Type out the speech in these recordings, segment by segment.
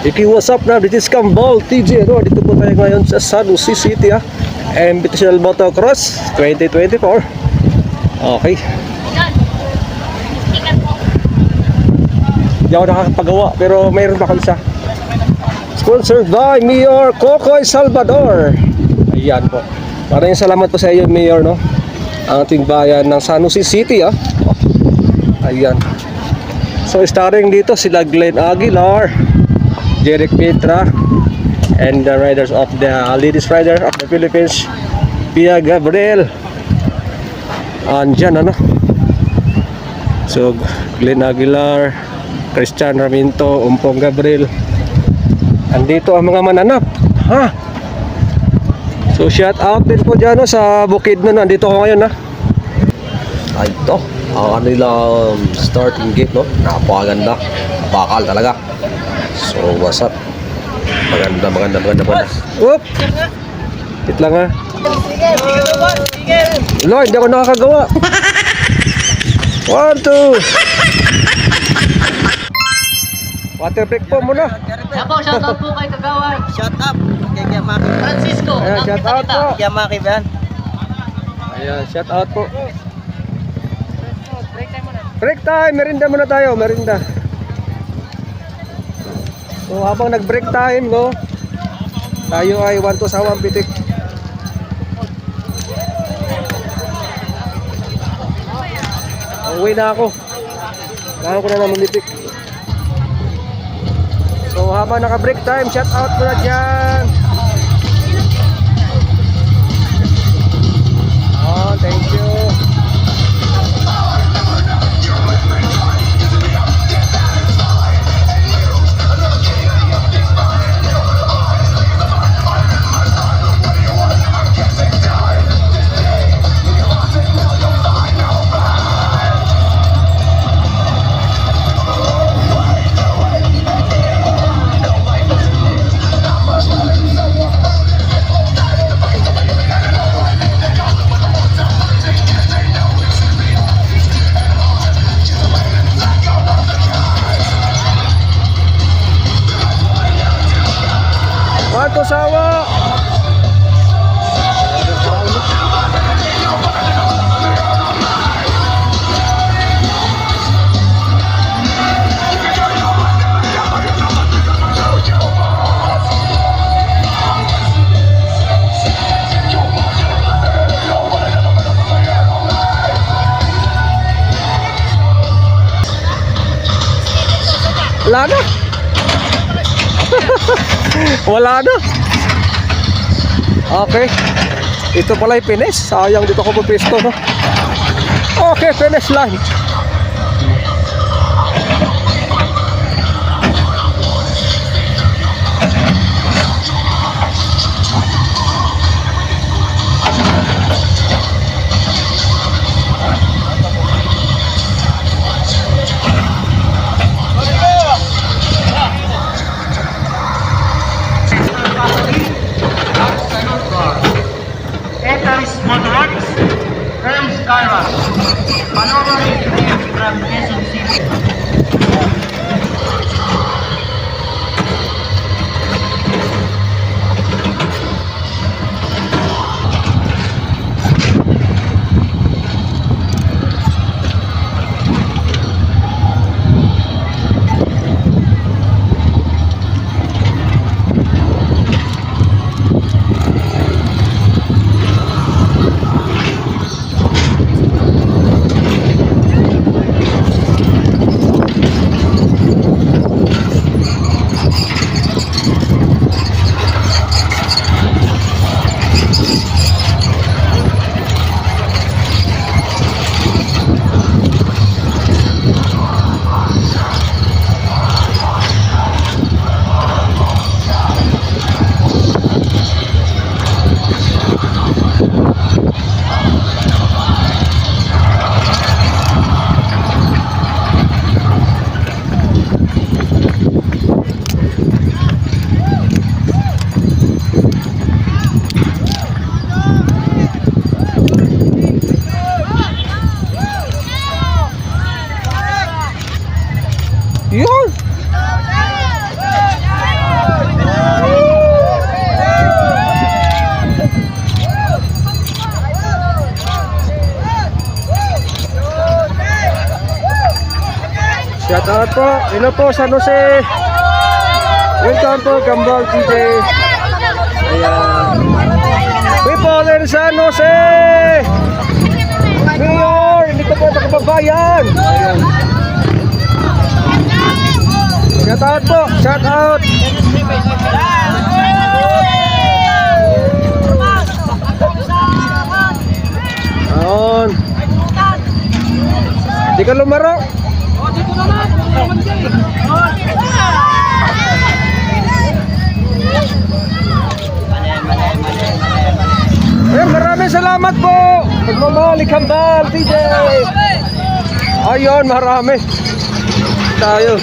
Iki, what's up na? This is Kambal TJ. Ano? Dito po tayo ngayon sa San Jose City, Invitational Motocross 2024. Okay. Hindi ako nakakapagawa pero mayroon pa ako isa. Sponsored by Mayor Cocoy Salvador. Ayan po. Maraming salamat po sa iyo, Mayor, no? Ang ating bayan ng San Jose City, Ayan. So starting dito sila Glenn Aguilar, Jeric Petra, and the riders of the ladies rider of the Philippines, Pia Gabriel. Andyan, ano? So Glenn Aguilar, Christian Raminto, Umpong Gabriel. Andito ang mga mananap, So shout out din po dyan, sa Bukidnon. Nandito ko ngayon, Ay, ito ang kanilang starting gate, napakaganda, bakal talaga. So what's up? Maganda. Whoop! Wait lang, Lord, hindi ako nakakagawa. 1, 2. Water break po muna. Shout out po kay Kagawad. Shout up kay Maki Francisco. Ayan, shout out po. Kay Maki Ben. Ayan, shout out po. Break time, merinda muna tayo, merinda. So habang nag-break time, tayo ay 1 to Sawang Pitik. Uwi na ako. Kailangan ko na naman pitik. So habang naka-break time, shout out muna dyan. Thank you. Wato sawa. Wala na. Wala na. Okay. Ito pala yung finish. Sayang dito ko pupisto, Okay, finish line. Motorworks, Rams Skyra, Panoramic Shoutout po. Hello po, San Jose. Welcome po, Gambal DJ. Ayan. People in San Jose. Mayor, hindi ko po ito kababayan. Ayan. Shoutout po, shoutout. Ayan. Di ka lumaro. Ayan, maraming salamat po. Pagmamahal, Kambal, DJ. Ayun, marami. Tayo.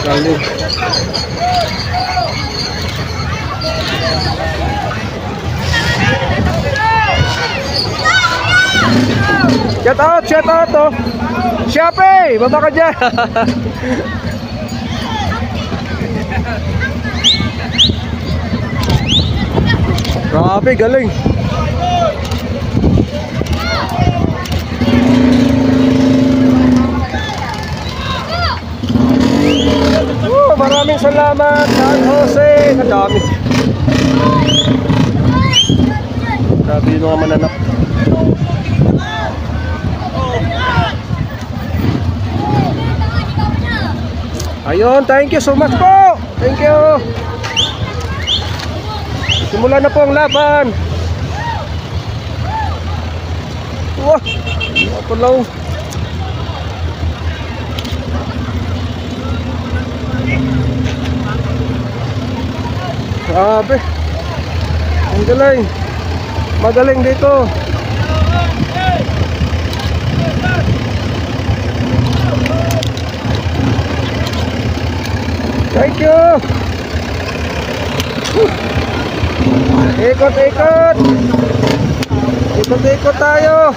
Galing. Shout out to. Shopee, baba ka dyan. Grabe, galing. Maraming salamat, San Jose. Ang dami. Grabe yung mga mananap. Ayun, thank you so much po. Thank you. Simula na po ang laban. Wah, napalaw. Grabe. Ang galing. Magaling dito. Thank you. Ikot-ikot. Ikot-ikot tayo.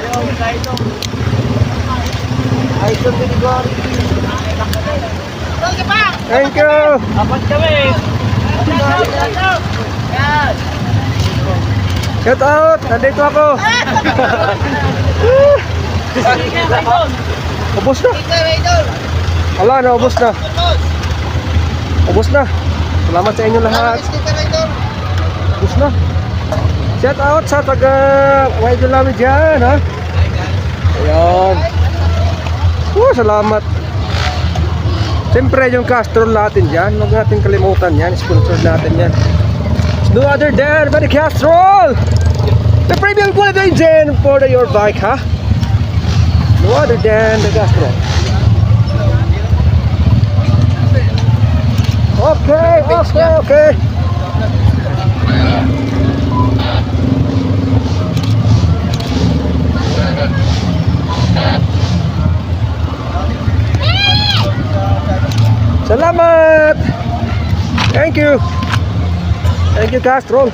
Thank you. Apat kami. Shout out. Nandito ako. Ubus na. Wala na, ubus na. Ubus na. Salamat sa inyo lahat. Ubus na. Shout out sa taga Waidul namin dyan, ha? Ayan. Salamat. Siyempre yung Castrol natin dyan. Huwag natin kalimutan yan. Sponsor natin yan. It's no other than but the Castrol. The premium quality engine for your bike, ha? No other than the Castrol. Okay, okay. Salamat. Thank you. Thank you, Castrol.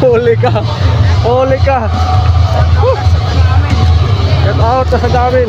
Huli ka. Huli ka. Get out sa damin.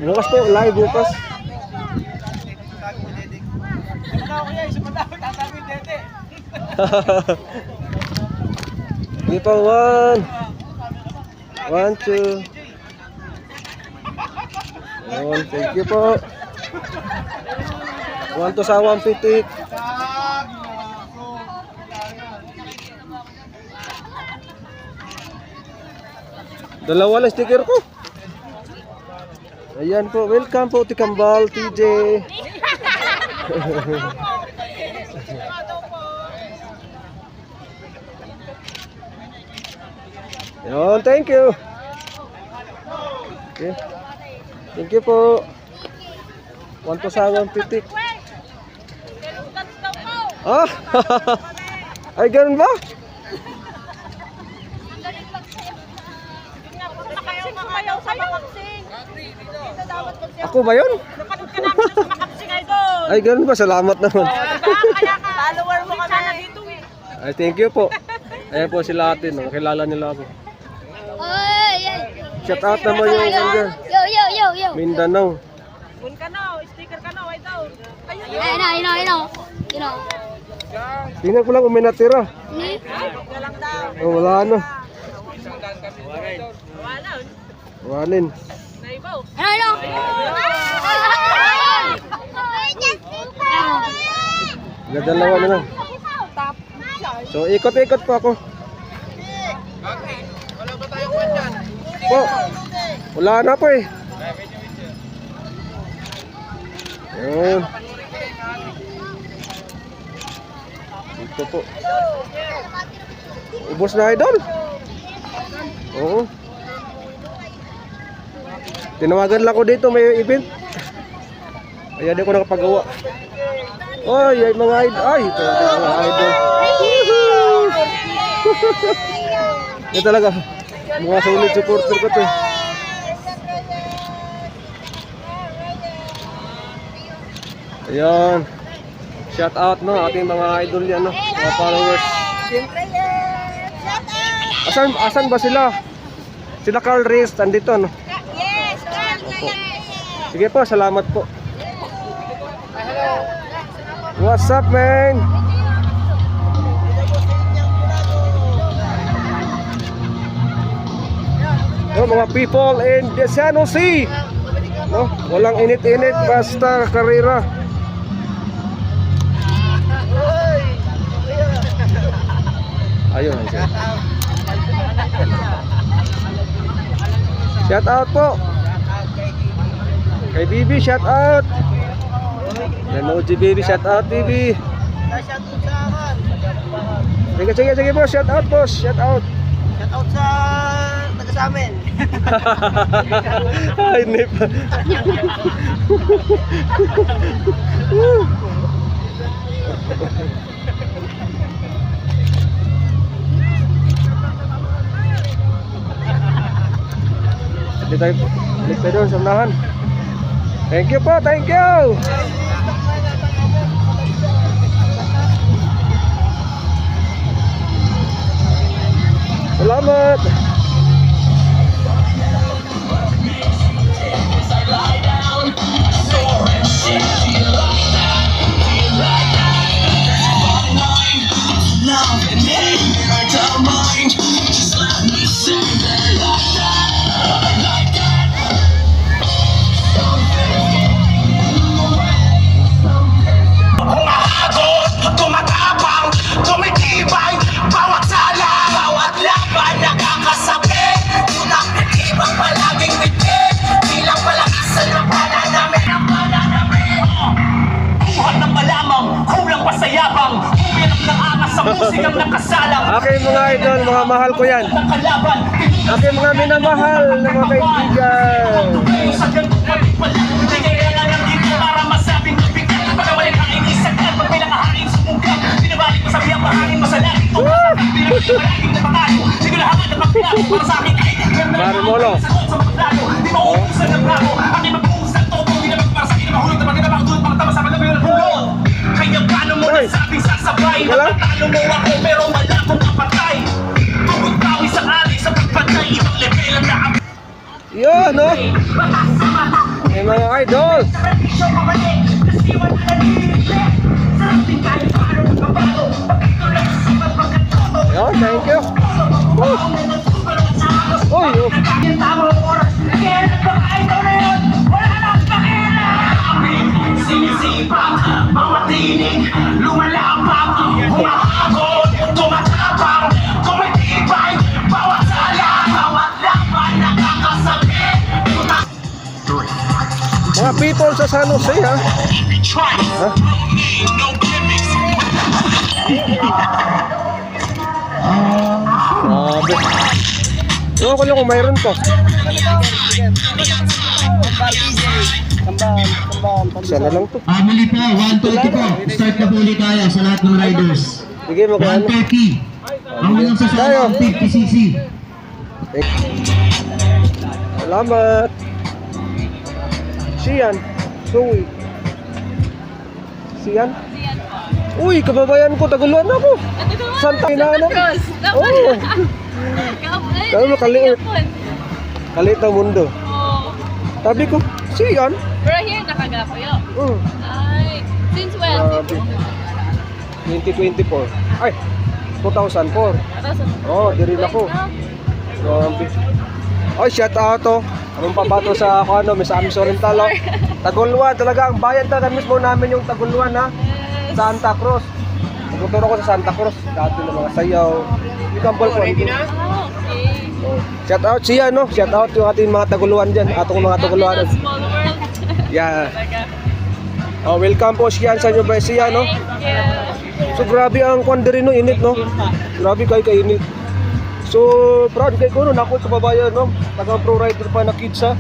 Bukas po, live bukas. Hindi pa, 1 2 Thank you po. 1 to sawang pitik. Dalawa lang sticker ko. Ayan po, welcome po Tikambal TJ. Yon, thank you. Okay. Thank you po. 1 to sawang pitik. Ah, ay ganun ba? Ako ba yun? Napanood ka namin sa Makaksing Idol. Ay ganun ba? Salamat naman. Follower mo kami na dito eh. Ay thank you po. Ayan po sila atin, no? Kilala nila ako. Shout out naman yung hanggang Yo. Mindanao. Bun ka na, sticker ka na, Idol. Ayun. You know. Tingnan ko lang kung may natira. Wala lang daw. Oh, wala na. Wala. Walin. Naibaw. Dadalawa na lang. So ikot-ikot po ako. Po. Wala na po eh. Ayun. Ito po. Ubos na idol. Oo. Tinawagan lang ko dito, may event. Kaya di ko nakapagawa. Oy, ay mga idol. Ay, ito mga idol. Ito talaga. Mga solid supporter ko to. Ayan. Shout out no ating mga idol yan no, mga followers. Asan ba sila? Sila Carl Reyes andito no. Sige po, salamat po. What's up, man? Oh, mga people in San Jose. No, walang init-init basta karera. Ayun. Shout out po. Kay Bibi, shout out. Yan OG Bibi, shout out Bibi. Sige boss, shout out boss, shout out. Shout out sa taga sa amin. Ay, nip. Hindi tayo, balik tayo doon sa unahan. Thank you po, thank you. Salamat. Musikang nakasalang. Aking mga idol, mga mahal ko yan. Aking mga minamahal na mga kaibigan. Sa ganun pala, hindi kailangan ng dito para masabing bigat. Pagkawaling hain isagat, pag may nakahain sumugat. Binabalik mo sa biyang mahain mo sa langit. Pinagin malaging na pangayo. Hindi ko nahangat na pagpilalo para sa akin ay Marimolo. sa magplano. Di mauubusan ng plano. Aking mag-uusap to. Binabag para sa akin na mahulog na magkakabang tulad para tama sa mga nabiyang hulog. Kaya paano mo nasabing sasabay? Natatalo mo ako pero wala kong kapatay. Tugod tawi sa ali sa pagpatay. Ibang level ang naam. Yun, no? May mga idol. Yun, thank you. Uy, oh. Sinisipang people sa San Jose, ha? Ha? Grabe. Ewan ko lang kung mayroon to. Sana lang to. Muli po, 130 po. Start na po ulit tayo sa lahat ng riders. Sige mo kaya. 130. Ang unang sasaya, 50cc. Salamat. Siyan. Zoe. Siyan. Uy, kababayan ko, Taguluan ako. Santa Ina ko. Oo. Kaya mo kaliit. Kaliit ang mundo. Sabi ko, siyan. Pero here, nakagapo yun. Ay, since when? Grabe. 2024. Ay, 2004. Oh, di rin ako. Grabe. Ay, shout out to. Anong pa ba to sa ako, ano, Misamis Oriental, oh. Taguluan, talaga ang bayan talaga mismo namin yung Taguluan, ha. Santa Cruz. Nagtuturo ko sa Santa Cruz. Dati ng mga sayaw. Yung kampol ko. Okay. Shout out siya, no? Shout out yung ating mga Taguluan dyan. Atong mga Taguluan. Small world. Yeah. Oh, welcome po siya sa inyo ba siya, no? Thank you. So grabe ang kwandiri no, init, no? Grabe kayo kainit. So proud kay ko no, ako kababayan, no? Taga pro rider pa na kids, ha?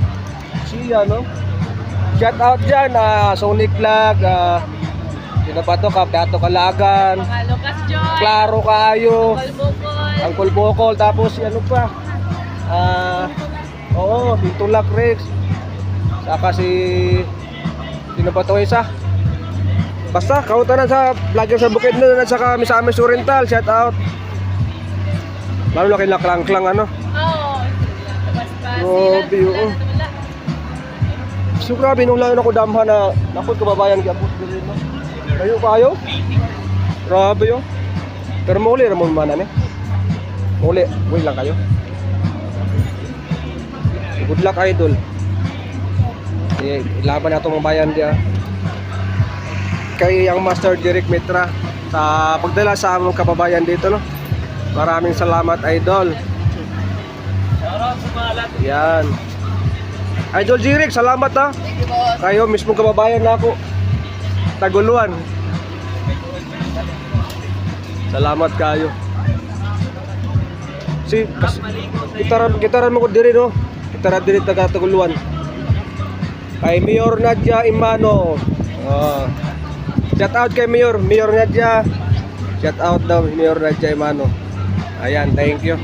Siya, no? Shout out dyan, Sonic Vlog, sino pa to, Kapiato Kalagan, Mga Lucas Joy. Klaro Kayo, Bukol-bukol. Angkol Bokol, tapos si ano pa, oo, Pintulak Rex, saka si, sino pa to isa? Basta, kaunta na sa vlogger sa Bukidnon at saka Misamis Oriental, shout out. Lalo na kay Laklang-klang, ano? Oo. Basta Grabe, oo. So grabe, nung layo na ko damha na, nakot kababayan kaya po din, no? Kayo? Grabe yun. Pero mauli ramon manan, eh. Mauli, wait lang kayo. Good luck, idol. Ilaban na itong mga bayan diya. Kay ang Master Derek Mitra sa pagdala sa among kababayan dito, no. Maraming salamat, idol. Yan. Idol Derek, salamat, ha. Kayo mismo kababayan na ako. Taguluan. Salamat kayo. Si gitaran mo ko diri, no. Gitaran diri taga Taguluan. Kay Mayor Nadia Imano. Shout out kay Mayor Nadia. Shout out daw Mayor Nadia Imano. Ayan, thank you.